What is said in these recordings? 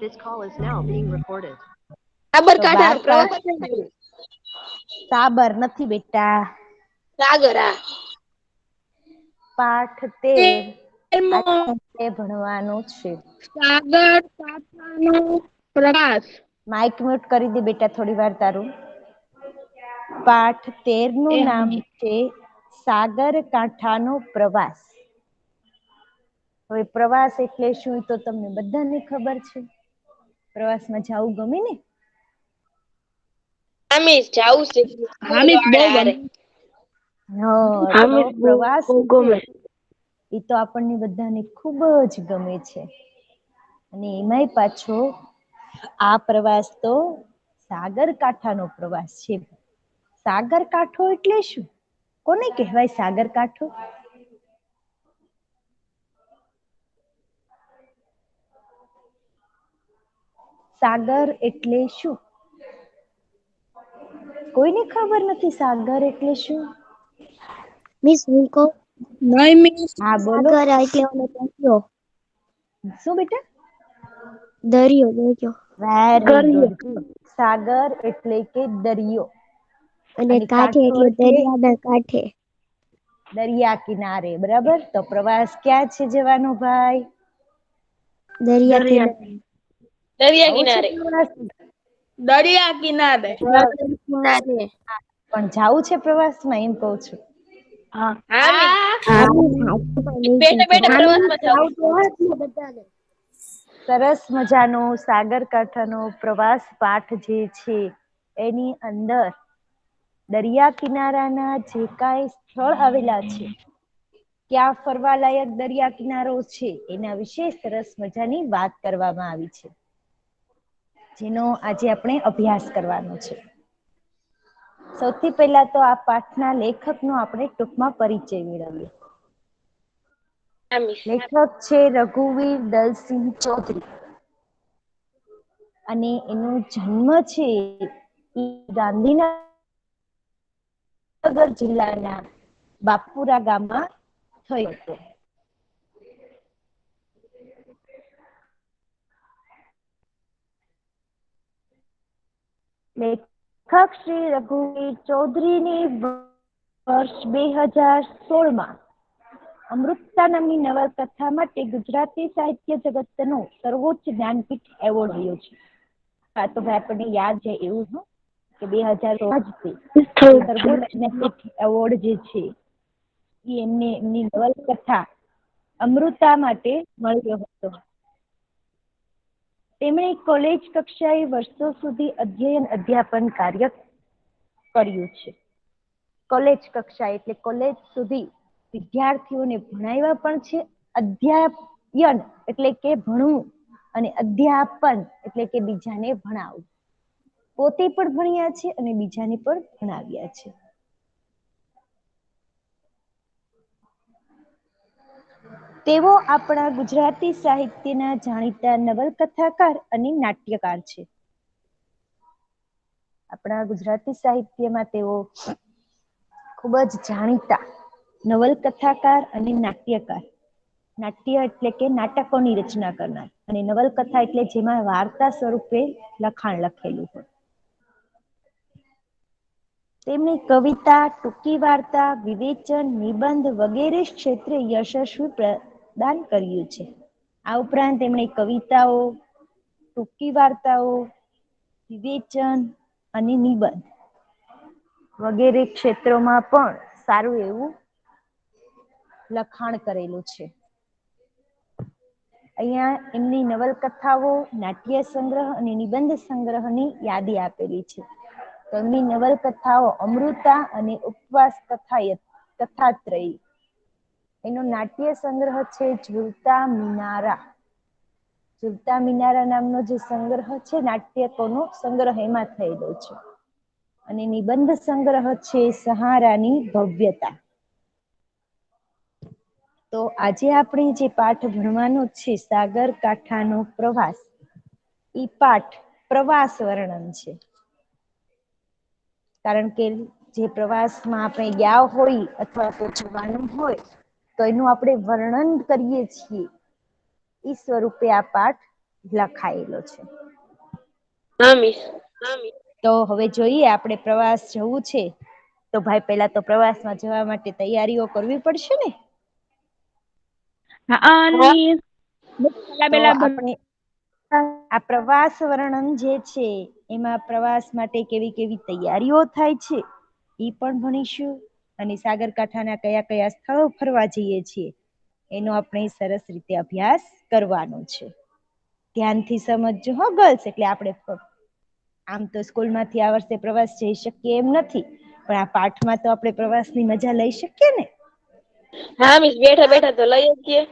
This call is now being recorded. સાબરકાંઠાનો પ્રવાસ છે. સાબર નથી બેટા. સાગર પાઠ 13 આજે ભણવાનું છે. સાગરકાંઠાનો પ્રવાસ. માઇક મ્યુટ કરી દે બેટા થોડી વાર તારું. પાઠ 13 નું નામ છે સાગરકાંઠાનો પ્રવાસ. હવે પ્રવાસ એટલે શું તો તમને બધાને ખબર છે. પ્રવાસમાં જવું ગમે ને? પ્રવાસ એ તો આપણને બધાને ખૂબ જ ગમે છે. અને એમાંય પાછો આ પ્રવાસ તો સાગરકાંઠાનો પ્રવાસ છે. સાગરકાંઠો એટલે શું? કોને કહેવાય સાગરકાંઠો? સાગર એટલે શું? કોઈને ખબર નથી સાગર એટલે શું? મિસ હું કહું? નહીં મિસ. હા બોલો. સાગર એટલે ઓલો દરિયો. શું બેટા? દરિયો. Very good. સાગર એટલે કે દરિયો. અને કાંઠે એટલે દરિયાના કાંઠે. દરિયા કિનારે, બરાબર. તો પ્રવાસ ક્યાં છે જવાનો ભાઈ? દરિયા કિનારે. પણ જાવું છે પ્રવાસમાં એમ કહું છું. સરસ મજાનો સાગરકાંઠાનો પ્રવાસ પાઠ જે છે એની અંદર દરિયા કિનારાના જે કાંઈ સ્થળ આવેલા છે, ક્યાં ફરવાલાયક દરિયા કિનારો છે, એના વિશે સરસ મજાની વાત કરવામાં આવી છે, જેનો આજે આપણે અભ્યાસ કરવાનો છે. સૌથી પહેલા તો આ પાઠના લેખકનો આપણે ટૂંકમાં પરિચય મેળવીએ. લેખક છે રઘુવીર દલસિંહ ચૌધરી અને એનો જન્મ છે એ ગાંધીનગર જિલ્લાના બાપુરા ગામમાં થયો હતો. લેખક શ્રી રઘુવીર ચૌધરીની વર્ષ 2016માં અમૃતા નામની નવલકથા માટે ગુજરાતી સાહિત્ય જગતનો સર્વોચ્ચ જ્ઞાનપીઠ એવોર્ડ મળ્યો છે. આ તો ભાઈ આપણને યાદ છે એવું કે 2016 સર્વોચ્ચ જ્ઞાનપીઠ એવોર્ડ જે છે એ એમને એમની નવલકથા અમૃતા માટે મળ્યો હતો. તેમણે કોલેજ કક્ષાએ વર્ષો સુધી અધ્યાપન કાર્ય કર્યું છે. કોલેજ કક્ષા એટલે કોલેજ સુધી વિદ્યાર્થીઓને ભણાવ્યા પણ છે. અધ્યાયન એટલે કે ભણવું અને અધ્યાપન એટલે કે બીજાને ભણાવવું. પોતે પણ ભણ્યા છે અને બીજાને પણ ભણાવ્યા છે. તેઓ આપણા ગુજરાતી સાહિત્યના જાણીતા નવલકથાકાર અને નાટ્યકાર છે. આપણા ગુજરાતી સાહિત્યમાં તેઓ ખૂબ જ જાણીતા નવલકથાકાર અને નાટ્યકાર. નાટ્ય એટલે કે નાટકોની રચના કરનાર અને નવલકથા એટલે જેમાં વાર્તા સ્વરૂપે લખાણ લખેલું હોય. તેમણે કવિતા, ટૂંકી વાર્તા, વિવેચન, નિબંધ વગેરે ક્ષેત્રે યશસ્વી પ્રદાન કર્યું છે. આ ઉપરાંત તેમણે કવિતાઓ, ટૂંકી વાર્તાઓ, વિવેચન અને નિબંધ વગેરે ક્ષેત્રોમાં પણ સારું એવું લખાણ કરેલું છે. અહીંયા એમની નવલકથાઓ, નાટ્ય સંગ્રહ અને નિબંધ સંગ્રહની યાદી આપેલી છે. તેમની નવલકથાઓ અમૃતા અને ઉપવાસ કથાત્રયી. એનો નાટ્ય સંગ્રહ છે ઝૂલતા મિનારા. ઝૂલતા મિનારા નામનો જે સંગ્રહ છે નાટ્યકોનો સંગ્રહ એમાં થયેલો છે. અને નિબંધ સંગ્રહ છે સહારાની ભવ્યતા. તો આજે આપણે જે પાઠ ભણવાનો છે સાગરકાંઠાનો પ્રવાસ, ઈ પાઠ પ્રવાસ વર્ણન છે. કારણ કે જે પ્રવાસમાં આપણે ગયા હોય અથવા તો જવાનું હોય તો એનું આપણે વર્ણન કરીએ છીએ. ઈ સ્વરૂપે આ પાઠ લખાયેલો છે. હા મિસ. તો હવે જોઈએ, આપણે પ્રવાસ જવું છે તો ભાઈ પહેલા તો પ્રવાસમાં જવા માટે તૈયારીઓ કરવી પડશે ને. હા મિસ. તો આપણે આ પ્રવાસ વર્ણન જે છે એમાં પ્રવાસ માટે કેવી કેવી તૈયારીઓ થાય છે એ પણ ભણીશું, અને સાગરકાંઠાના કયા કયા સ્થળો ફરવા જઈએ છીએ એનો આપણે સરસ રીતે અભ્યાસ કરવાનો છે. ધ્યાનથી સમજજો હો ગર્લ્સ. એટલે આપણે આમ તો સ્કૂલમાંથી આ વર્ષે પ્રવાસ જઈ શકીએ એમ નથી, પણ આ પાઠમાં તો આપણે પ્રવાસની મજા લઈ શકીએ ને. હા મિસ, બેઠા બેઠા તો લઈ શકીએ.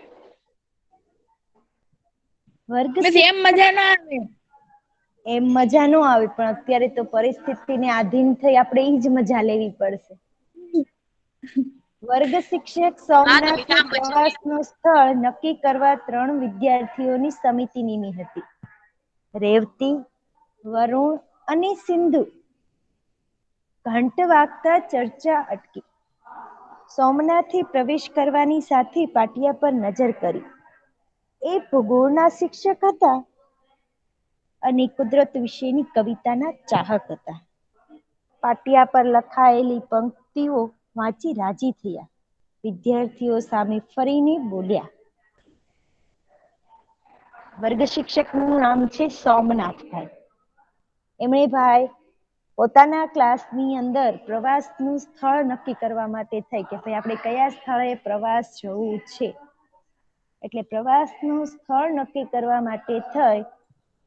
વર્ગ મિસ એમ મજા ના આવે. એમ મજા ન આવે, પણ અત્યારે તો પરિસ્થિતિને આધીન થઈ આપણે એ જ મજા લેવી પડશે. વર્ગ શિક્ષક સોમનાથ પ્રવાસ નું સ્થળ નક્કી કરવા 3 વિદ્યાર્થીઓની સમિતિ નીમી હતી. રેવતી, વરુણ અને સિંધુ. ઘંટ વાગતા ચર્ચા અટકી. સોમનાથથી પ્રવેશ કરવાની સાથે પાટિયા પર નજર કરી. એ ભૂગોળના શિક્ષક હતા અને કુદરત વિશેની કવિતાના ચાહક હતા. પાટિયા પર લખાયેલી પંક્તિઓ વાંચી રાજી થયા. વિદ્યાર્થીઓ સામે ફરીને બોલ્યા. વર્ગ શિક્ષક નું નામ છે સોમનાથભાઈ. એમણે ભાઈ પોતાના ક્લાસની અંદર પ્રવાસનું સ્થળ નક્કી કરવા માટે થઈ કે ભાઈ આપણે કયા સ્થળે પ્રવાસ જવું છે. એટલે પ્રવાસનું સ્થળ નક્કી કરવા માટે થઈ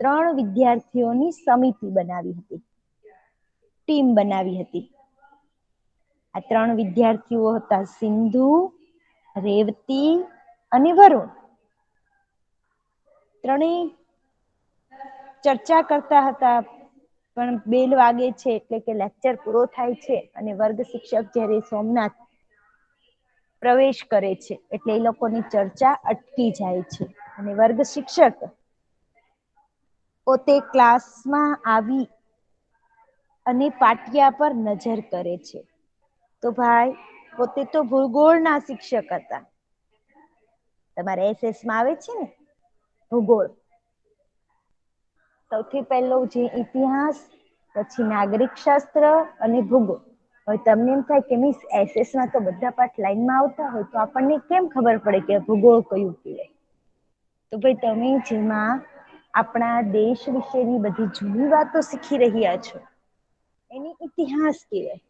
3 વિદ્યાર્થીઓની સમિતિ બનાવી હતી, ટીમ બનાવી હતી. આ 3 વિદ્યાર્થીઓ હતા સિંધુ, રેવતી અને વરુણ. ત્રણેય ચર્ચા કરતા હતા, પણ બેલ વાગે છે એટલે કે લેક્ચર પૂરો થાય છે અને વર્ગ શિક્ષક જ્યારે સોમનાથ પ્રવેશ કરે છે એટલે એ લોકોની ચર્ચા અટકી જાય છે અને વર્ગ શિક્ષક પોતે ક્લાસમાં આવી અને પાટિયા પર નજર કરે છે. તો ભાઈ પોતે તો ભૂગોળના શિક્ષક હતા. તમારે એસએસમાં આવે છે ને ભૂગોળ. સૌથી પહેલો જે ઇતિહાસ, પછી નાગરિક શાસ્ત્ર અને ભૂગોળ. હવે તમને એમ થાય કે મિસ એસએસમાં તો બધા પાઠ લાઈનમાં આવતા હોય તો આપણને કેમ ખબર પડે કે ભૂગોળ કયું કહેવાય. તો ભાઈ તમે જેમાં આપણા દેશ વિશેની બધી જૂની વાતો શીખી રહ્યા છો એની ઇતિહાસ કહેવાય.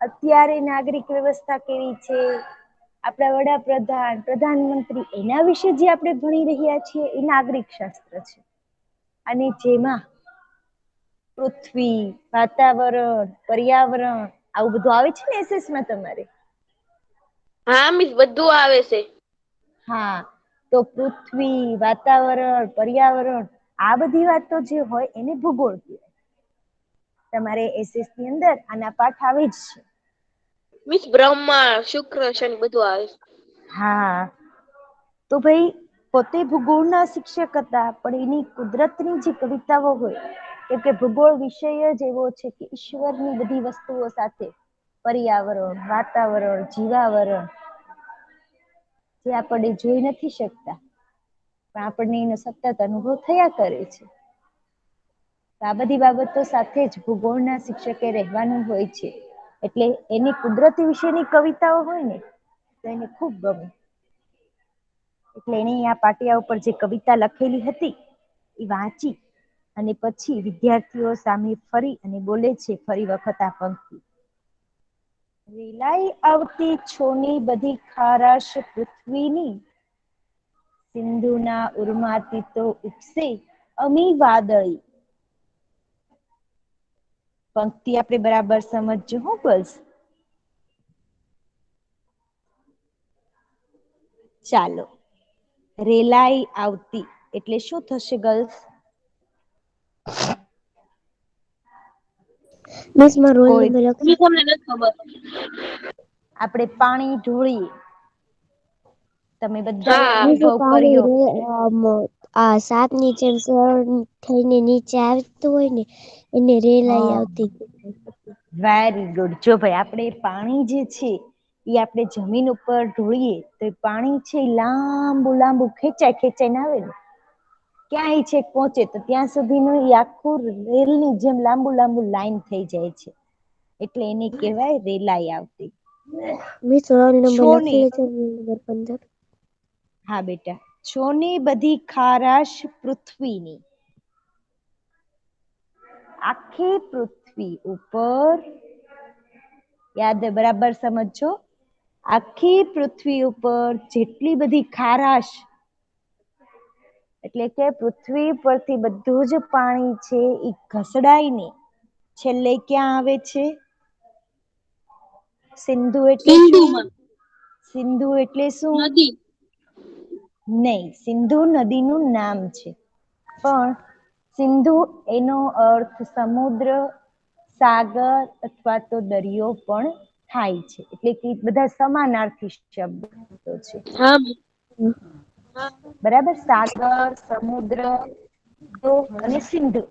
અત્યારે નાગરિક વ્યવસ્થા કેવી છે, આપણા વડાપ્રધાન, પ્રધાનમંત્રી એના વિશે જે આપણે ભણી રહ્યા છીએ એ નાગરિક શાસ્ત્ર છે. અને જેમાં પૃથ્વી, વાતાવરણ, પર્યાવરણ આવું બધું આવે છે ને એસએસમાં તમારે. હા મિસ, બધું આવે છે. હા, તો પૃથ્વી, વાતાવરણ, પર્યાવરણ આ બધી વાતો જે હોય એને ભૂગોળ કહેવાય. તમારે એસએસની અંદર આના પાઠ આવે જ છે. મિસ બ્રહ્મા, શુક્ર, શનિ બધું આવે છે. હા, તો ભાઈ પોતે ભૂગોળના શિક્ષક હતા, પણ એની કુદરતની જે કવિતાઓ હોય કેમ કે ભૂગોળ વિષય જ એવો છે કે ઈશ્વરની બધી વસ્તુઓ સાથે પર્યાવરણ, વાતાવરણ, જીવાવરણ જે આપણે જોઈ નથી શકતા પણ આપણને એનો સતત અનુભવ થયા કરે છે. આ બધી બાબતો સાથે જ ભૂગોળના શિક્ષકે રહેવાનું હોય છે. એટલે એની કુદરતી વિશેની કવિતાઓ હોય ને તો એને ખૂબ ગમે. એટલે એને આ પાટિયા ઉપર જે કવિતા લખેલી હતી એ વાંચી અને પછી વિદ્યાર્થીઓ સામે ફરી અને બોલે છે ફરી વખત આ પંક્તિ. વેલાઈ આવતી છોની બધી ખારાશ પૃથ્વીની, સિંધુના ઉરમાથી તો ઉપસે અમી વાદળી. પંક્તિ આપણે બરાબર સમજજો હો ગર્લ્સ. ચાલો, રેલાઈ આવતી એટલે શું થશે ગર્લ્સ? મિસ માં રોલ કોઈ નંબર લખો. મિસ અમને નથી ખબર. આપણે પાણી ઢોળીએ, તમે બધાએ હા. મિસ અનુભવ પાણી કર્યો. આ સાપ નીચે થઈને નીચે આવતું હોય ને એને રેલાઈ હા, આવતી. Very good. જો ભાઈ આપણે પાણી જે છે એ આપણે જમીન ઉપર ઢોળીએ તો એ પાણી છે લાંબુ લાંબુ ખેંચાઈ ખેંચાઈને આવે ને ક્યાંય છેક પહોંચે તો ત્યાં સુધીનું ઈ આખું રેલની જેમ લાંબુ લાંબુ લાઈન થઈ જાય છે, એટલે એને કહેવાય રેલાઈ આવતી. મિસ રોલ નંબર છોની, લખી લેજો, રોલ નંબર 15. હા બેટા, છોની બધી ખારાશ પૃથ્વીની, આખી પૃથ્વી ઉપર, યાદ બરાબર સમજો, આખી પૃથ્વી ઉપર જેટલી બધી ખારાશ એટલે કે પૃથ્વી પરથી બધું જ પાણી છે એ ઘસડાઈને છેલ્લે ક્યાં આવે છે? સિંધુ એટલે શું? સિંધુમાં સિંધુ એટલે શું? નદી. નહીં, સિંધુ નદીનું નામ છે, પણ સિંધુ એનો અર્થ સમુદ્ર, સાગર અથવા તો દરિયો પણ થાય છે, એટલે કે બધા સમાનાર્થી શબ્દો છે. હા બરાબર, સાગર, સમુદ્ર અને સિંધુ,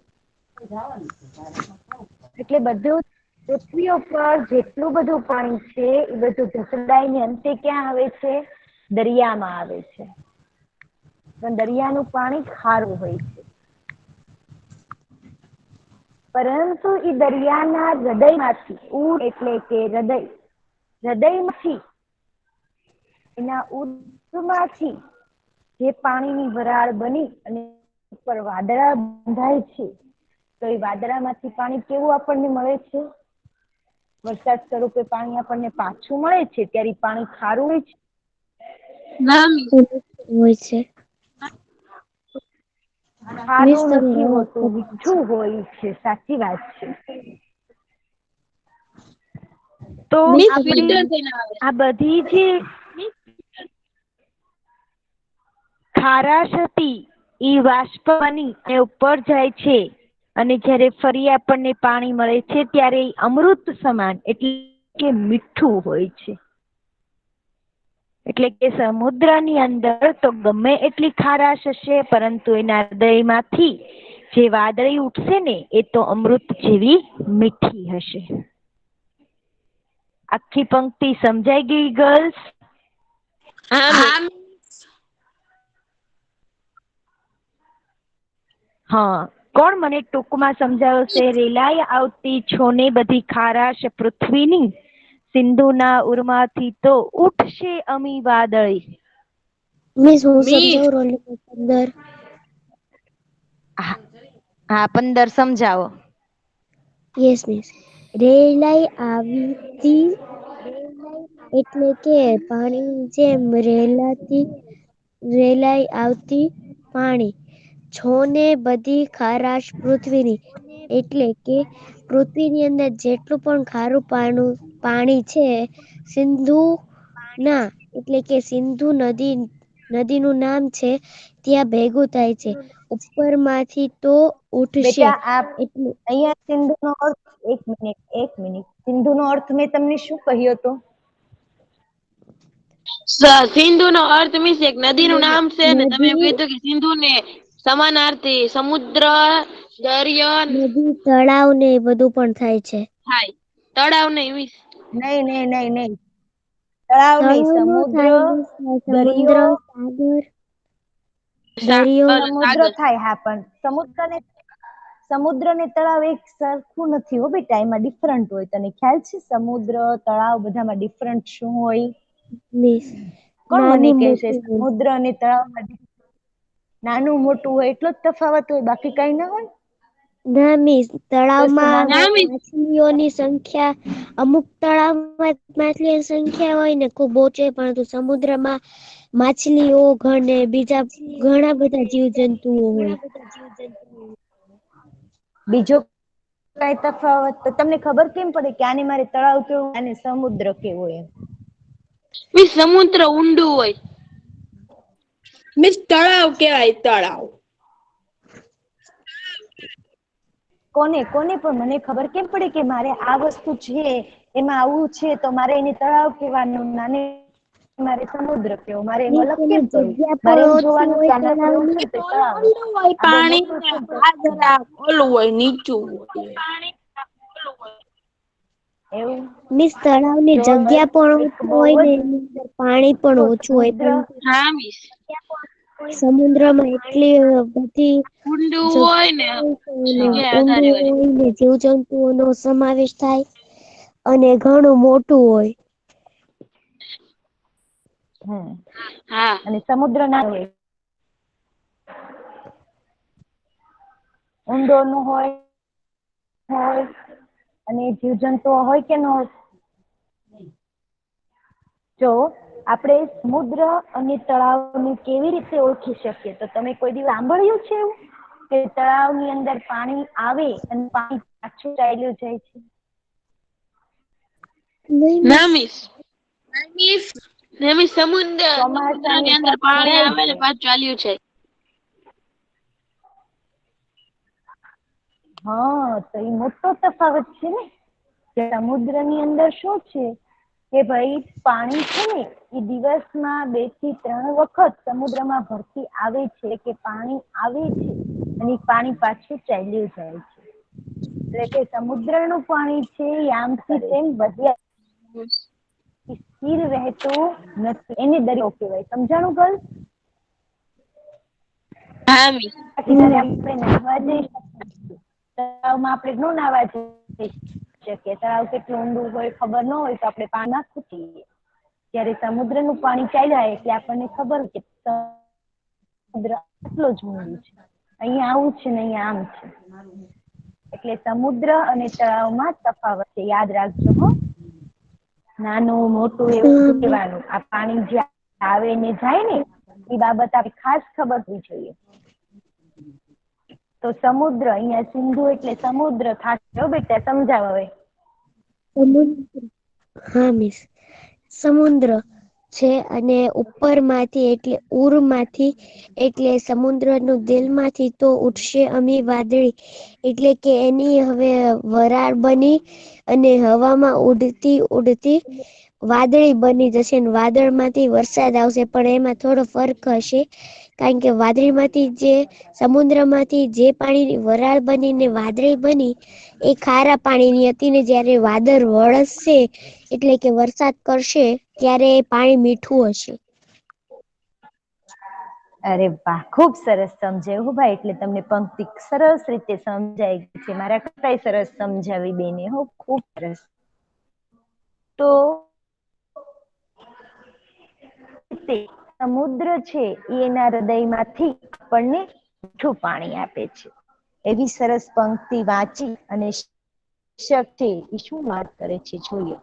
એટલે બધું પૃથ્વી ઉપર જેટલું બધું પાણી છે એ બધું ઘસડાઈને અંતે ક્યાં આવે છે? દરિયામાં આવે છે. પણ દરિયાનું પાણી ખારું હોય છે, પરંતુ એ દરિયાના હૃદયમાંથી, એટલે કે હૃદયમાંથી, એના ઉર્ધ્વમાંથી જે પાણીની વરાળ બની અને ઉપર વાદળા બંધાય છે, તો એ વાદળામાંથી પાણી કેવું આપણને મળે છે? વરસાદ સ્વરૂપે પાણી આપણને પાછું મળે છે, ત્યારે પાણી ખારું હોય છે? ના હોય છે. મિસ ખારું તમે નથી અવાજ હોતું, કપાય છે. મીઠું હોય છે. સાચી વાત છે. તો મિસ આપણી ફિલ્ટર તમે થઈને આવે. આ બધી જે ખારાશ હતી એ વાષ્પ બની અને ઉપર જાય છે, અને જ્યારે ફરી આપણને પાણી મળે છે ત્યારે એ અમૃત સમાન એટલે કે મીઠું હોય છે. એટલે કે સમુદ્રની અંદર તો ગમે એટલી ખારાશ હશે, પરંતુ એના હૃદયમાંથી જે વાદળી ઉઠશે ને એ તો અમૃત જેવી મીઠી હશે. આખી પંક્તિ સમજાઈ ગઈ ગર્લ્સ? હા હા, કોણ મને ટૂંકમાં સમજાવશે? રેલાઈ આવતી છોને બધી ખારાશ પૃથ્વીની, સિંધુના ઉરમાંથી તો ઉઠશે અમી વાદળી. મિસ હું મિસ સમજાવું, રોલ નંબર 15. હા, 15 સમજાવો. Yes miss. રેલાઈ આવતી એટલે કે પાણી જેમ રેલાઈ આવતી પાણી, છોને બધી ખારાશ પૃથ્વીની, એટલે કે પૃથ્વીની અંદર જેટલું પણ ખારું પાણી છે, સિંધુ ના એટલે કે સિંધુ નદીનું નામ છે, ત્યાં ભેગું થાય છે. ઉપરમાંથી તો ઉઠશે બેટા આ એટલે અહીંયા સિંધુનો અર્થ, એક મિનિટ, સિંધુનો અર્થ મેં તમને શું કહ્યો હતો? સિંધુ નો અર્થ મીન્સ એક નદી નું નામ છે ને, તમે એમ નદી કીધું કે સિંધુ ને સમાનાર્થી સમુદ્ર, દરિયો નદી, તળાવ ને એ બધું પણ થાય છે. થાય. તળાવ નહીં મીન્સ નહીં. તળાવ નહીં, તળાવ નો સમુદ્ર, થાય મિસ, સમુદ્ર, દરિયો, સાગર, દરિયો સમુદ્ર સાગર. થાય. હા, પણ સમુદ્ર ને તળાવ એક સરખું નથી હો બેટા, એમાં ડિફરન્ટ હોય. તને ખ્યાલ છે? સમુદ્ર, તળાવ બધામાં ડિફરન્ટ શું હોય? મિસ કોણ મને નાનું કહેશે? મોટું હોય. સમુદ્ર અને તળાવમાં નાનું મોટું હોય એટલો જ તફાવત હોય, બાકી કઈ ના હોય? ના મિસ, કશું તળાવમાં નાનું ના માછલીઓની સંખ્યા, અમુક તળાવમાં માછલીઓની સંખ્યા હોય ને ખુબ ઓછી હોય, પરંતુ સમુદ્રમાં માછલીઓ અને બીજા ઘણા બધા જીવજંતુઓ હોય. બીજો કઈ તફાવત? તો તમને ખબર કેમ પડે કે આને મારે તળાવ કેવું અને સમુદ્ર કેવો એમ? મીન્સ સમુદ્ર ઊંડું હોય. મીન્સ તળાવ કેવાય, તળાવ. કોને પણ મને ખબર કેમ પડે કે મારે આ વસ્તુ છે, એમાં આવું છે, તો મારે એને તળાવ કહેવાનું, નાને મારે સમુદ્ર કેવો? મારે એમ મિસ અલગ કેમ એની કરવું? જગ્યા મારે પણ એમ ઓછી જોવાનું કે હોય આના પર એવું તળાવની. છે તો તળાવ, ઊંડું હોય આ બહુ પાણી મોટું ને છે તો આ જરા ઓલું હોય, નીચું હોય. એવું મિસ તળાવની જો જગ્યા પણ એક ઓછી બહુ હોય ને જ એની અંદર પાણી પણ ઓછું હોય, સમુદ્ર પણ હા મિસ. સમુદ્રમાં એટલી બધી ઊંડું હોય ને જગ્યાએ જગ્યાએ ઊંડું વધારે હોય. હોય ને જીવજંતુઓનો સમાવેશ થાય અને ઘણું મોટું હોય. હા અને સમુદ્ર ના હોય, ઊંડો નું હોય અને જીવજંતુઓ હોય કે ન હોય. જો આપણે સમુદ્ર અને તળાવને કેવી રીતે ઓળખી શકીએ? તો તમે કોઈ દી સાંભળ્યું છે એવું કે તળાવની અંદર પાણી આવે અને પાણી પાછું ચાલ્યું જાય છે? નહીં ના મિસ. મિસ સમુદ્રની ચોમાસાની અંદર સાથે પાણી ભરાઈ આવે ને જાય. પાછું ચાલ્યું છે. હા, તો એ મોટો તફાવત છે ને. કે સમુદ્રની અંદર શું છે કે ભાઈ પાણી છે ને એ દિવસમાં 2 થી 3 વખત સમુદ્રમાં ભરતી આવે છે, કે પાણી આવે છે અને પાણી પાછું ચાલ્યું જાય છે. એટલે કે સમુદ્રનું પાણી છે એ આમથી તેમ વધ્યા સ્થિર રહેતું નથી, એને દરિયો કહેવાય. સમજાણું ગર્લ્સ? હા મિસ. જ્યારે આપણે નાહવા જઈશું તળાવમાં આપણે ન નાહવા જઈ શકીએ. તળાવ કેટલું ઊંડું હોય ખબર ન હોય તો આપણે પાણીમાં ખુશી જઈએ. ત્યારે સમુદ્રનું પાણી ચાલ્યા એટલે આપણને ખબર કે સમુદ્ર આટલો જ ઊંડો છે, અહીંયા આવું છે ને અહીંયા આમ છે. એટલે સમુદ્ર અને તળાવમાં તફાવત છે, યાદ રાખજો હો. નાનું મોટું એવું હા બધું મિસ. કહેવાનું. આ પાણી જ્યાં આવે ને જાય ને એ બાબત આપણે ખાસ ખબર હોવી જોઈએ. તો સમુદ્ર, અહીંયા સિંધુ એટલે સમુદ્ર થશે બેટા. સમજાવ હવે. સમુદ્ર. હા મિસ. સમુદ્ર છે અને ઉપરમાંથી એટલે ઉરમાંથી એટલે સમુદ્રનું દિલમાંથી તો ઉઠશે અમી વાદળી, એટલે કે એની હવે વરાળ બની અને હવામાં ઉડતી ઉડતી વાદળી બની જશે ને વાદળમાંથી વરસાદ આવશે. પણ એમાં થોડો ફર્ક હશે, કારણ કે વાદળીમાંથી જે સમુદ્રમાંથી જે પાણીની વરાળ બનીને વાદળી બની એ ખારા પાણીની હતી ને જ્યારે વાદળ વરસશે એટલે કે વરસાદ કરશે ત્યારે પાણી મીઠું હશે. અરે વાહ, ખુબ સરસ સમજાવ્યું ભાઈ. એટલે તમને પંક્તિ સરસ રીતે સમજાઈ ગઈ છે. મારા કરતાંય સરસ સમજાવી બેને હો, ખુબ સરસ. તો સમુદ્ર છે એ એના હૃદયમાંથી આપણને મીઠું પાણી આપે છે. એવી સરસ પંક્તિ વાંચી અને શિક્ષક છે એ શું વાત કરે છે જોઈએ.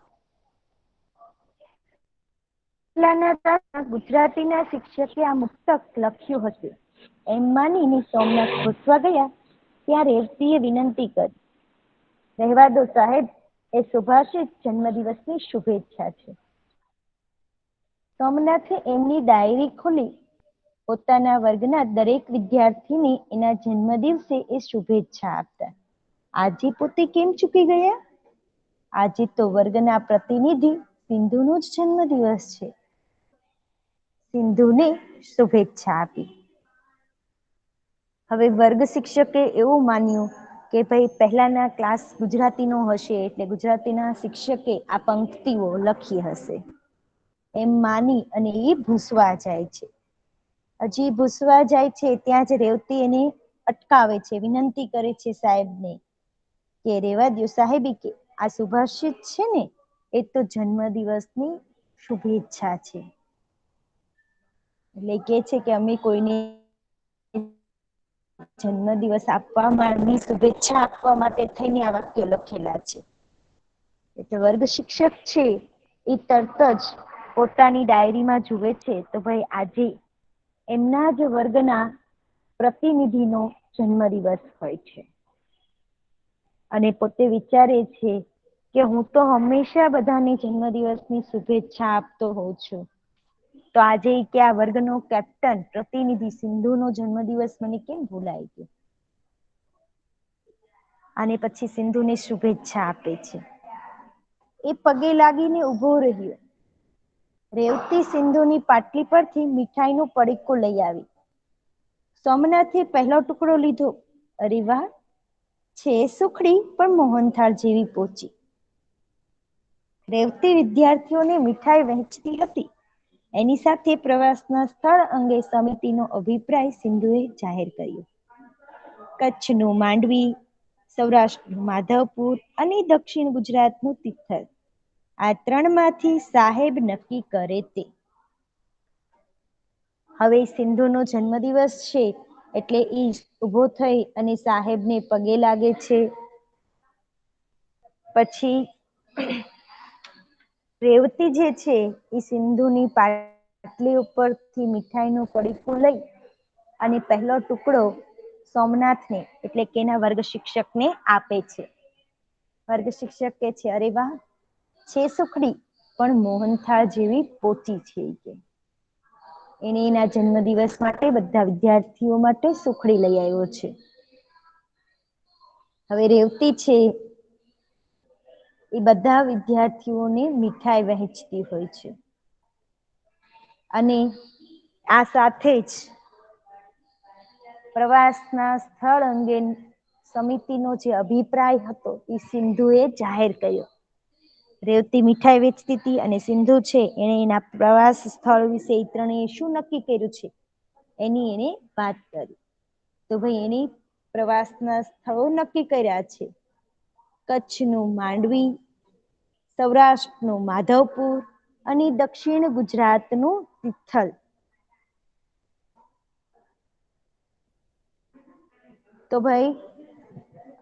પહેલાના ગુજરાતીના શિક્ષકે આ મુક્તક લખ્યું હતું. એમ માનીને સોમનાથ પૂછવા ગયા ત્યાં રેવતીએ વિનંતી કરી, રહેવા દો સાહેબ, એ સુભાષિત જન્મદિવસની શુભેચ્છા છે. સોમનાથે એમની ડાયરી ખોલી પોતાના વર્ગના દરેક વિદ્યાર્થીને એના જન્મદિવસે એ શુભેચ્છા આપતા. આજે પોતે કેમ ચૂકી ગયા? આજે તો વર્ગના પ્રતિનિધિ સિંધુનો જ જન્મદિવસ છે. સિંધુને શુભેચ્છા આપી. હવે વર્ગ શિક્ષકે એવું માન્યું કે ભાઈ પહેલાના ક્લાસ ગુજરાતીનો હશે એટલે ગુજરાતીના શિક્ષકે આ પંક્તિઓ લખી હશે, એમ માની અને એ ભૂસવા જાય છે. હજી ભૂસવા જાય છે ત્યાં જ રેવતી એને અટકાવે છે, વિનંતી કરે છે સાહેબને કે રેવા દો સાહેબી, કે આ સુભાષિત છે ને એ તો જન્મદિવસની શુભેચ્છા છે. એટલે કે છે કે અમે કોઈને જન્મદિવસ આપવાની શુભેચ્છા આપવા માટે થઈને આ વાક્યો લખેલા છે. એટલે વર્ગ શિક્ષક છે એ તરત જ પોતાની ડાયરીમાં જુએ છે તો ભાઈ આજે એમના જ વર્ગના પ્રતિનિધિનો જન્મદિવસ હોય છે અને પોતે વિચારે છે કે હું તો હંમેશા બધાને જન્મદિવસની શુભેચ્છા આપતો હોઉં છું, તો આજે કે આ વર્ગનો કેપ્ટન પ્રતિનિધિ સિંધુનો જન્મદિવસ મને કેમ ભૂલાઈ ગયો? અને પછી સિંધુને શુભેચ્છા આપે છે. એ પગે લાગીને ઉભો રહ્યો. રેવતી સિંધુની પાટલી પરથી મીઠાઈનું પડીકું લઈ આવી. સોમનાથે પહેલો ટુકડો લીધો. અરે વાહ, છે સુખડી પણ મોહનથાળ જેવી પોચી. રેવતી વિદ્યાર્થીઓને મીઠાઈ વહેંચતી હતી એની સાથે પ્રવાસના સ્થળ અંગે સમિતિનો અભિપ્રાય સિંધુએ જાહેર કર્યો. કચ્છનું માંડવી, સૌરાષ્ટ્રનું માધવપુર અને દક્ષિણ ગુજરાતનું તિથલ, આ ત્રણમાંથી સાહેબ નક્કી કરે તે. હવે સિંધુનો જન્મદિવસ છે એટલે ઈ ઊભો થઈ અને સાહેબને પગે લાગે છે. પછી રેવતી જે છે એ સિંધુની પાટલી ઉપરથી મીઠાઈનું પડીકું લઈ અને પહેલો ટુકડો સોમનાથને એટલે કે એના વર્ગ શિક્ષકને આપે છે. વર્ગ શિક્ષક કે છે, અરે વાહ, છે સુખડી પણ મોહનથાળ જેવી પોચી છે કે. એને એના જન્મદિવસ માટે બધા વિદ્યાર્થીઓ માટે સુખડી લઈ આવ્યો છે. હવે રેવતી છે એ બધા વિદ્યાર્થીઓને મીઠાઈ વહેંચતી હોય છે. અને આ સાથે જ પ્રવાસના સ્થળ અંગે સમિતિનો જે અભિપ્રાય હતો એ સિંધુએ જાહેર કર્યો. રેવતી મીઠાઈ વેચતી હતી અને સિંધુ છે એને એના પ્રવાસ સ્થળ વિશે ત્રણેય શું નક્કી કર્યું છે એની એને વાત કરી. તો ભાઈ એની પ્રવાસના સ્થળો નક્કી કર્યા છે. કચ્છનું માંડવી, સૌરાષ્ટ્રનું માધવપુર અને દક્ષિણ ગુજરાતનું તિથલ. તો ભાઈ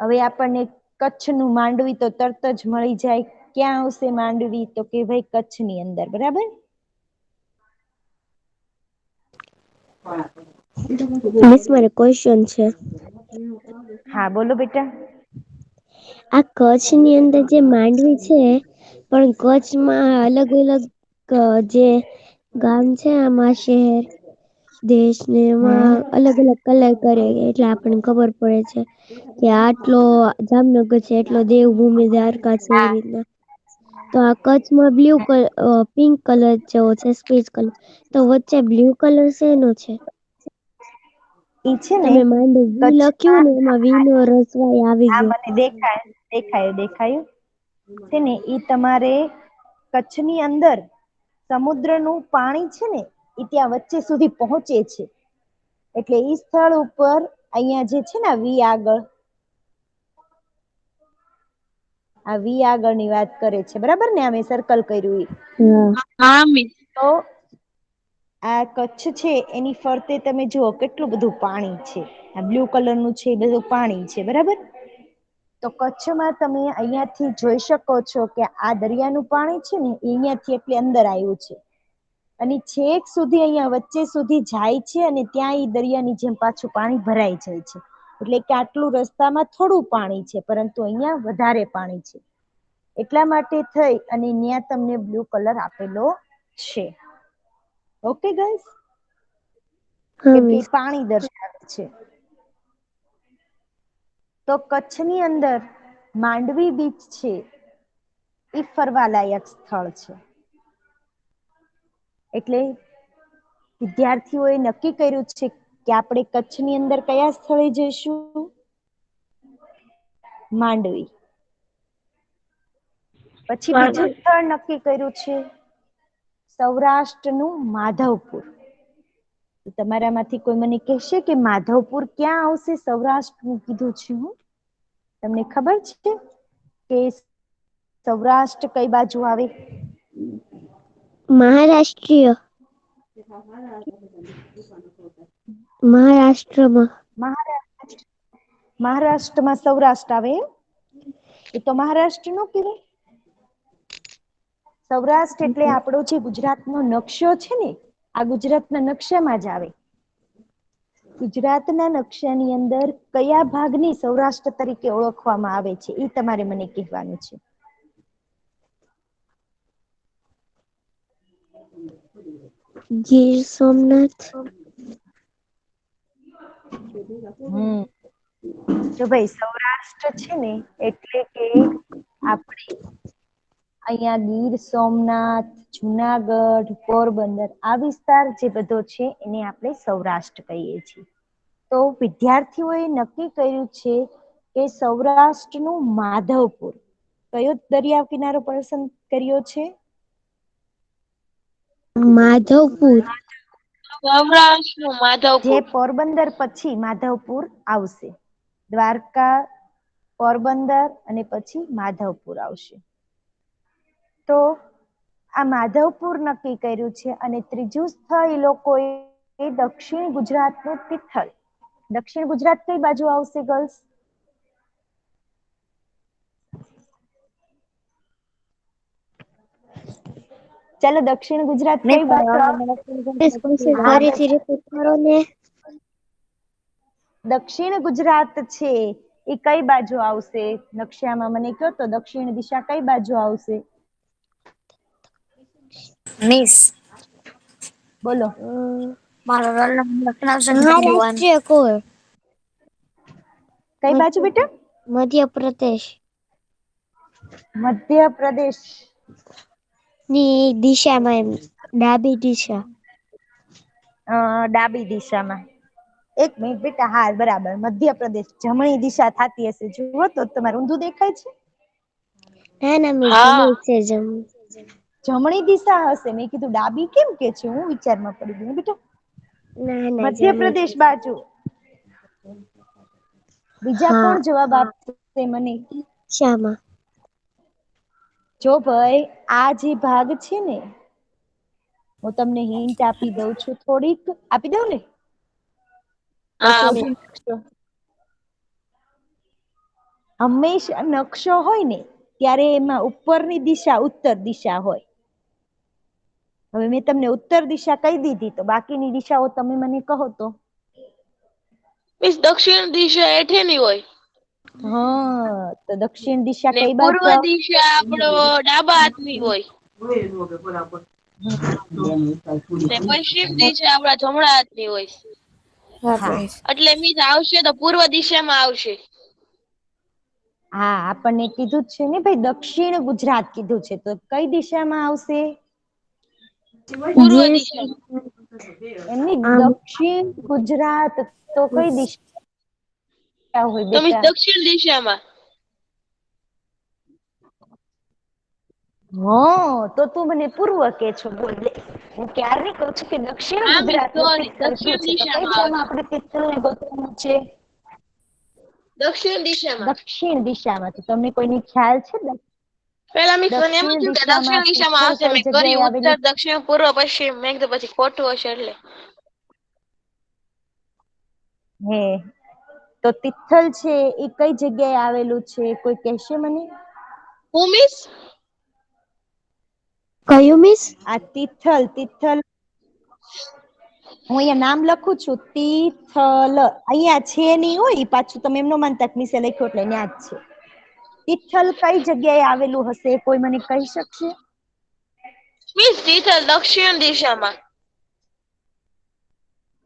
હવે આપણને કચ્છનું માંડવી તો તરત જ મળી જાય. ક્યાં આવશે માંડવી? તો કે ભાઈ કચ્છની અંદર, બરાબર. મિસ મારે ક્વેશ્ચન છે. હા બોલો બેટા. આ કચ્છની અંદર જે માંડવી છે પણ કચ્છમાં અલગ અલગ જે ગામ છે આમાં શહેર દેશ ને એમાં અલગ અલગ કલર કરે એટલે આપણને ખબર પડે છે કે આટલો જામનગર છે એટલો દેવભૂમિ દ્વારકા છે એવી રીતના. તો આ કચ્છમાં પિંક કલર જેવો છે સ્પેસ કલર, તો વચ્ચે બ્લુ કલર શેનો છે? ઈ છે ને તમે માંડવી વી લખ્યું કચ્છમાં, ને એમાં વી નો રસવાઈ આવી હા ગયો. મને દેખાયું છે ને ઈ તમારે કચ્છની અંદર સમુદ્રનું પાણી છે ને એ ત્યાં વચ્ચે સુધી પહોંચે છે. એટલે ઈ સ્થળ ઉપર અહિયાં જે છે ને વી આગળ આ વી આગળની વાત કરે છે, બરાબર ને? અમે સર્કલ કર્યું ઈ. હા મિસ. તો આ કચ્છ છે એની ફરતે તમે જુઓ કેટલું બધું પાણી છે. આ બ્લુ કલરનું છે એ બધું પાણી છે, બરાબર. તો કચ્છમાં તમે અહિયાંથી જોઈ શકો છો કે આ દરિયાનું પાણી છે ને એ અહિયાંથી એટલે અંદર આવ્યું છે અને છેક સુધી અહિયાં વચ્ચે સુધી જાય છે અને ત્યાં ઈ દરિયાની જેમ પાછું પાણી ભરાઈ જાય છે. એટલે કે આટલું રસ્તામાં થોડું પાણી છે પરંતુ અહિયાં વધારે પાણી છે. એટલા માટે થઈ અને ન્યા તમને બ્લુ કલર આપેલો છે. ઓકે ગાઈસ, હા કેમ કે મિસ. પાણી દર્શાવે છે. તો કચ્છની અંદર માંડવી બીચ છે એ ફરવાલાયક સ્થળ છે. એટલે વિદ્યાર્થીઓએ નક્કી કર્યું છે કે આપણે કચ્છની અંદર કયા સ્થળે જઈશું? માંડવી. પછી બીજું સ્થળ નક્કી કર્યું છે સૌરાષ્ટ્રનું માધવપુર. તમારામાંથી કોઈ મને કહેશે કે માધવપુર ક્યાં આવશે? સૌરાષ્ટ્રનું કીધું છે હું. તમને ખબર છે કે સૌરાષ્ટ્ર કઈ બાજુ આવે? મહારાષ્ટ્રીય. મહારાષ્ટ્રમાં. મહારાષ્ટ્રમાં સૌરાષ્ટ્ર આવે એમ? એ તો મહારાષ્ટ્ર નો કહેવાય. સૌરાષ્ટ્ર એટલે આપણો જે ગુજરાતનો નકશો છે ને આ ગુજરાતના નકશામાં જ આવે. ગુજરાતના નકશાની અંદર કયા ભાગની સૌરાષ્ટ્ર તરીકે ઓળખવામાં આવે છે એ તમારે મને કહેવાનું છે. ગીર સોમનાથ. જો ભાઈ સૌરાષ્ટ્ર છે ને એટલે કે આપણે અહીંયા ગીર સોમનાથ, જુનાગઢ, પોરબંદર આ વિસ્તાર જે બધો છે એને આપણે સૌરાષ્ટ્ર કહીએ છીએ. તો વિદ્યાર્થીઓએ નક્કી કર્યું છે કે સૌરાષ્ટ્રનું માધવપુર. કયો દરિયા કિનારો પસંદ કર્યો છે? માધવપુર. સૌરાષ્ટ્રનું જે માધવપુર. પોરબંદર પછી માધવપુર આવશે. દ્વારકા, પોરબંદર અને પછી માધવપુર આવશે. તો આ માધવપુર નક્કી કર્યું છે. અને ત્રીજું સ્થળ એ લોકોએ દક્ષિણ ગુજરાતનું તિથલ. દક્ષિણ ગુજરાત કઈ બાજુ આવશે ગર્લ્સ? ચાલો દક્ષિણ ગુજરાત કઈ બાજુ ફરીથી રિપીટ કરો ને. દક્ષિણ ગુજરાત છે એ કઈ બાજુ આવશે? નકશામાં મને કહો તો દક્ષિણ દિશા કઈ બાજુ આવશે? મિસ બોલો. મારો રોલ નંબર લખનાવશો 21. મહારાષ્ટ્ર કોર. કઈ બાજુ બેટા? મધ્યપ્રદેશ મધ્યપ્રદેશ ની દિશામાં એમ ડાબી દિશા. ડાબી દિશામાં. એક મિનિટ બેટા. હા બરાબર, મધ્યપ્રદેશ જમણી દિશા થતી હશે. જુઓ તો તમારે ઊંધું દેખાય છે. ના ના મિસ હા જમણી છે જમણી દિશા હશે. મેં કીધું ડાબી કેમ કે છે, હું વિચારમાં પડી ગઈ બેટા. ના ના જમણી. મધ્યપ્રદેશ બાજુ. બીજા હા કોણ જવાબ આપશે મને? શામાં? જો ભાઈ આ જે ભાગ છે ને, હું તમને હિન્ટ આપી દઉં છું, થોડીક આપી દઉં ને તો હા શોધી શકશો. હંમેશા નકશો હોય ને ત્યારે એમાં ઉપરની દિશા ઉત્તર દિશા હોય. હવે મેં તમને ઉત્તર દિશા કહી દીધી, તો બાકીની દિશાઓ તમે મને કહો તો. મિસ દક્ષિણ દિશા હેઠેની હોય હા, તો દક્ષિણ દિશા ને કઈ પૂર્વ બાજુ આવે? દિશા આપણો ડાબા હાથની હોય ને પશ્ચિમ દિશા આપણા જમણા હાથની હોય. એટલે મિસ આવશે તો પૂર્વ દિશામાં આવશે. હા, આપણને કીધું જ છે ને ભાઈ, દક્ષિણ ગુજરાત કીધું છે, તો કઈ દિશામાં આવશે? પૂર્વ દિશામાં. એમની આમ દક્ષિણ ગુજરાત તો કઈ દિશા હોય તો મિસ બેટા? દક્ષિણ દિશામાં. તો તું મને પૂર્વ કે છો. બોલ દે. હું ક્યારની કહું છું કે દક્ષિણ હા મિસ ગુજરાત નું સોરી તિથલ કયું દક્ષિણ છે, તો કઈ દિશામાં દિશામાં આવશે. આપણે તિથલ ને ગોતવાનું છે? દક્ષિણ દિશામાં. દક્ષિણ દિશામાં. તો તમને કોઈને ખ્યાલ છે? પેલા મિસ મને એમ દક્ષિણ થયું કે દક્ષિણ દિશામાં તિથલ આવશે. કઈ મેં જગ્યાએ કર્યું આવેલું ઉત્તર, દક્ષિણ, પૂર્વ, પશ્ચિમ. મેં કીધું પછી ખોટું હશે એટલે. હે તો તિથલ છે એ કઈ જગ્યાએ આવેલું છે? કોઈ કહેશે મને? હું મિસ? કયું મિસ? આ તિથલ. હું અહીંયા નામ લખું છું, તિથલ. અહીંયા છે નહીં હોય પાછું, તમે એમ ન માનતા મિસે લખ્યું એટલે ન્યા જ છે. તિથલ કઈ જગ્યાએ આવેલું હશે? કોઈ મને કહી શકશે? મિસ તિથલ દક્ષિણ દિશામાં.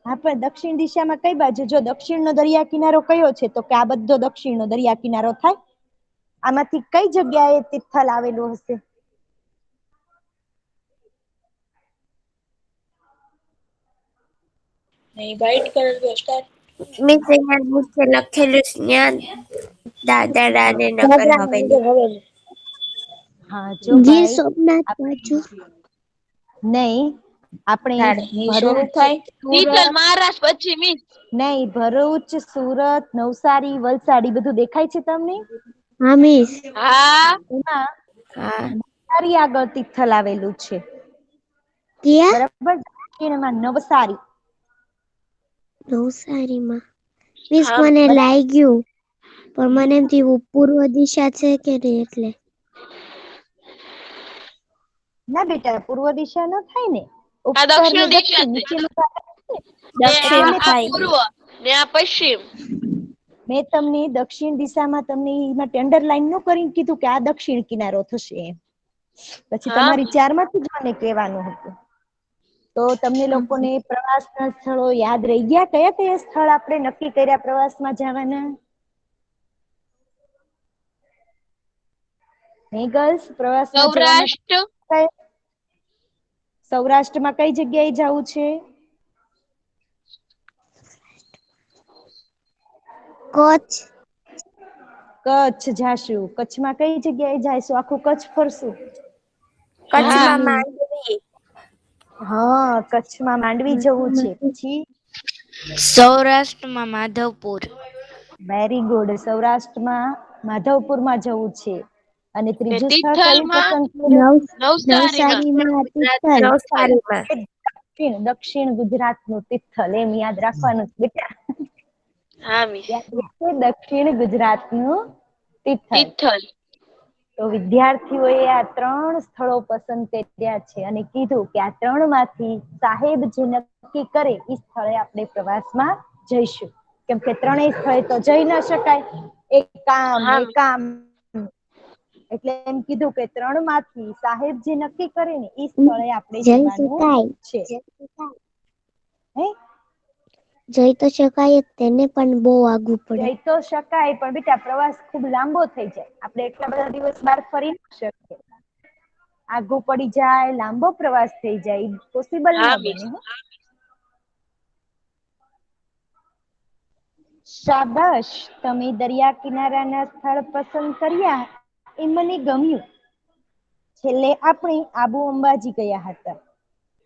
હા, પણ દક્ષિણ દિશામાં કઈ બાજુ? જો દક્ષિણનો દરિયા કિનારો કયો છે, તો કે આ બધો દક્ષિણનો દરિયા કિનારો થાય. આમાંથી કઈ જગ્યાએ તિથલ આવેલું હશે? નહીં વાઇટ કલર સ્ટાર્ટ. મિસ અહીંયા નીચે લખેલું છે ત્યાં દાદરા ને નગર હવેલી. હા, જો ગીર ભાઈ સોમનાથ બાજુ. નહીં, આપણે શું ભરૂચ, થાય? તિથલ સુરત, મહારાષ્ટ્ર પછી મિસ. નહીં ભરૂચ, સુરત, નવસારી, વલસાડ બધું દેખાય છે તમને? હા મિસ. હા એમાં હા નવસારી આગળ તિથલ આવેલું છે. ક્યાં? બરાબર. દક્ષિણમાં નવસારી. નવસારીમાં. મિસ હા મને બરાબર. લાગ્યું, પણ મને એમ થયું પૂર્વ દિશા છે કે નહીં એટલે. ના બેટા, પૂર્વ દિશા ન થાય ને. આ ઉત્તર ને દક્ષિણ દિશા દક્ષિણ છે નીચેનું ને દક્ષિણ આ થાય. પૂર્વ ને આ પશ્ચિમ. મેં તમને દક્ષિણ દિશામાં તમને એમાં અંડરલાઈન ન કરીને કીધું કે આ દક્ષિણ કિનારો થશે એમ. પછી હા તમારી 4 માંથી જ મને કહેવાનું હતું. તો તમને લોકોને પ્રવાસના સ્થળો યાદ રહી ગયા? કયા કયા સ્થળ આપણે નક્કી કર્યા પ્રવાસમાં જવાના? હે ગર્લ્સ, પ્રવાસમાં સૌરાષ્ટ્ર. જવાના? સૌરાષ્ટ્રમાં કઈ જગ્યાએ જવું છે? કચ્છ. કચ્છ જાશું. કચ્છમાં કઈ જગ્યાએ જાયશું? આખું કચ્છ ફરશું? હા કચ્છમાં માંડવી. માંડવી. હા, કચ્છમાં માંડવી જવું છે. પછી સૌરાષ્ટ્રમાં માધવપુર. Very good. સૌરાષ્ટ્રમાં માધવપુરમાં જવું છે. અને ને ત્રીજું સ્થળ કયું તિથલમાં પસંદ કર્યું? નવસારીમાં. નવસારીમાં તિથલ. નવસારીમાં. દક્ષિણ ગુજરાતનું તિથલ, એમ યાદ રાખવાનું છે બેટા. હા મિસ. દક્ષિણ ગુજરાતનું તિથલ. તિથલ. તો વિદ્યાર્થીઓએ આ 3 સ્થળો પસંદ કર્યા છે અને કીધું કે આ 3 માંથી સાહેબ જે નક્કી કરે એ સ્થળે આપણે પ્રવાસમાં જઈશું. કેમ કે 3 સ્થળે તો જઈ ન શકાય, એક હા કામ એટલે એમ કીધું કે 3 માંથી સાહેબ જે નક્કી કરે ને એ સ્થળે આપણે જઈ જવાનું શકાય. છે. હે જઈ તો શકાય જ, તેને પણ બહુ આગું પડે. જઈ તો શકાય પણ બેટા પ્રવાસ ખુબ લાંબો થઈ જાય, આપણે એટલા બધા દિવસ બહાર ફરી ન શકીએ. આગું પડી જાય, લાંબો પ્રવાસ થઈ જાય, પોસિબલ ન હા મિસ. બને. શાબાશ, તમે દરિયા કિનારાના સ્થળ પસંદ કર્યા એ મને ગમ્યું. છેલ્લે આપણે આબુ અંબાજી ગયા હતા.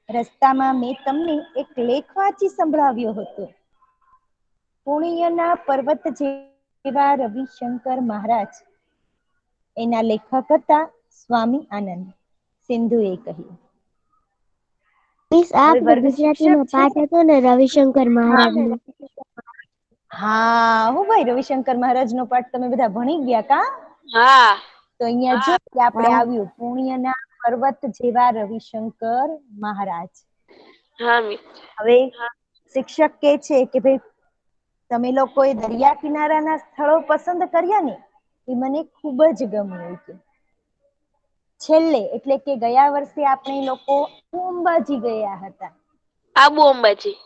રસ્તામાં મેં તમને એક લેખ વાંચી સંભળાવ્યો હતો. પુણ્યના પર્વત જેવા રવિશંકર મહારાજ, એના લેખક હતા સ્વામી આનંદ. સિંધુએ કહ્યું. મિસ, આ હવે આપણો વર્ગ શિક્ષક ગુજરાતીમાં છે. પાઠ હતો ને રવિશંકર હા મહારાજનો. હા હું ભાઈ, રવિશંકર મહારાજ નો પાઠ તમે બધા ભણી ગયા કા? હા. તો અહીંયા જો આપણે હા. આવ્યું, પુણ્યના પર્વત જેવા રવિશંકર મહારાજ. હા મિસ. હવે શિક્ષક કે છે કે ભાઈ તમે લોકોએ દરિયા કિનારાના સ્થળો પસંદ કર્યા ને એ મને ખૂબ જ ગમ્યું કે છેલ્લે એટલે કે ગયા વર્ષે આપણે લોકો અંબાજી ગયા હતા. આબુ અંબાજી.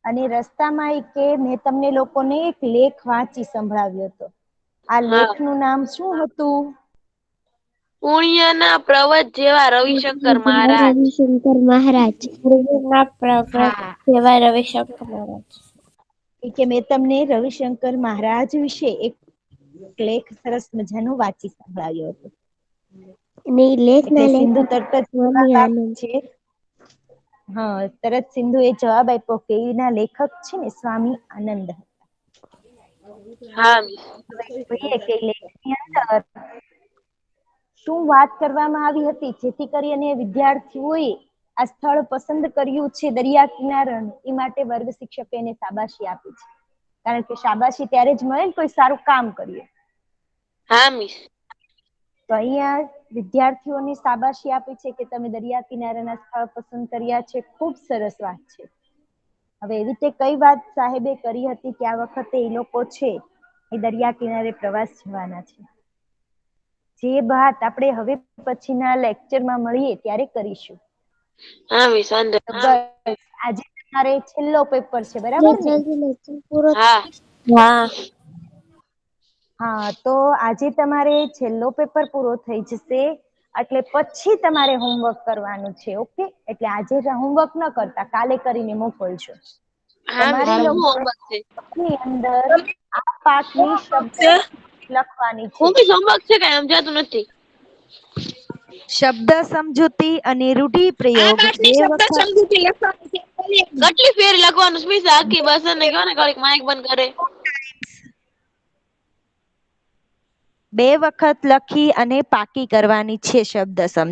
અને રસ્તામાં એ કે મેં તમને લોકોને એક લેખ વાંચી સંભળાવ્યો હતો. આ હા. લેખનું નામ શું હતું? પુણ્યના પર્વત જેવા રવિશંકર મહારાજ. રવિશંકર મહારાજ. પૂર્વના પ્રવૃત્ત હા, જેવા રવિશંકર મહારાજ. કે મેં તમને રવિશંકર મહારાજ વિશે એક લેખ સરસ મજાનો વાંચી સંભળાવ્યો હતો. અને એ એટલે લેખના સિંધુ લેખક તરત જ સ્વામી જવાબ આપે આનંદ. છે. હા, તરત સિંધુ એ જવાબ આપ્યો કે એના લેખક છે ને સ્વામી આનંદ. હા મિસ. જોઈએ કે લેખની અંદર શું વાત કરવામાં આવી હતી જેથી કરીને વિદ્યાર્થીઓએ આ સ્થળ પસંદ કર્યું છે દરિયા કિનારાનું, એ માટે વર્ગ શિક્ષકે એને શાબાશી આપી છે. કારણ કે શાબાશી ત્યારે જ મળે ને કોઈ સારું કામ કરીએ. હા મિસ. તો અહીંયા વિદ્યાર્થીઓને શાબાશી આપી છે કે તમે દરિયા કિનારાના સ્થળ પસંદ કર્યા છે, ખૂબ સરસ વાત છે. હવે એવી રીતે કઈ વાત સાહેબે કરી હતી કે આ વખતે એ લોકો છે એ દરિયા કિનારે પ્રવાસ જવાના છે. જે વાત આપણે હવે પછીના લેક્ચરમાં મળીએ ત્યારે કરીશું. હા મિસ વાંધો તો નહીં. બસ આજે તમારે છેલ્લો પેપર છે, બરાબર ને? જલ્દી લેક્ચર પૂરો. હા. હા. હા, તો આજે તમારે છેલ્લો પેપર પૂરો થઈ જશે એટલે પછી તમારે હોમવર્ક કરવાનું છે. ઓકે, એટલે આજે હોમવર્ક ન કરતા કાલે કરીને મોકલજો. હા મિસ. તમારે શું હોમવર્ક છે? ની અંદર આ પાઠની શબ્દ લખવાની છે. હું બી હોમવર્ક છે કઈ સમજાતું નથી. શબ્દ સમજૂતી અને આ રૂઢિપ્રયોગ પાઠની 2 શબ્દ વખત સમજૂતી લખવાની છે. કેટલી ફેર લખવાનું સ્મિત આખી બસને કહો ને ઘડીક માઇક બંધ કરે. 2 વખત લખી અને પાકી કરવાની છે શબ્દ સમજૂતી.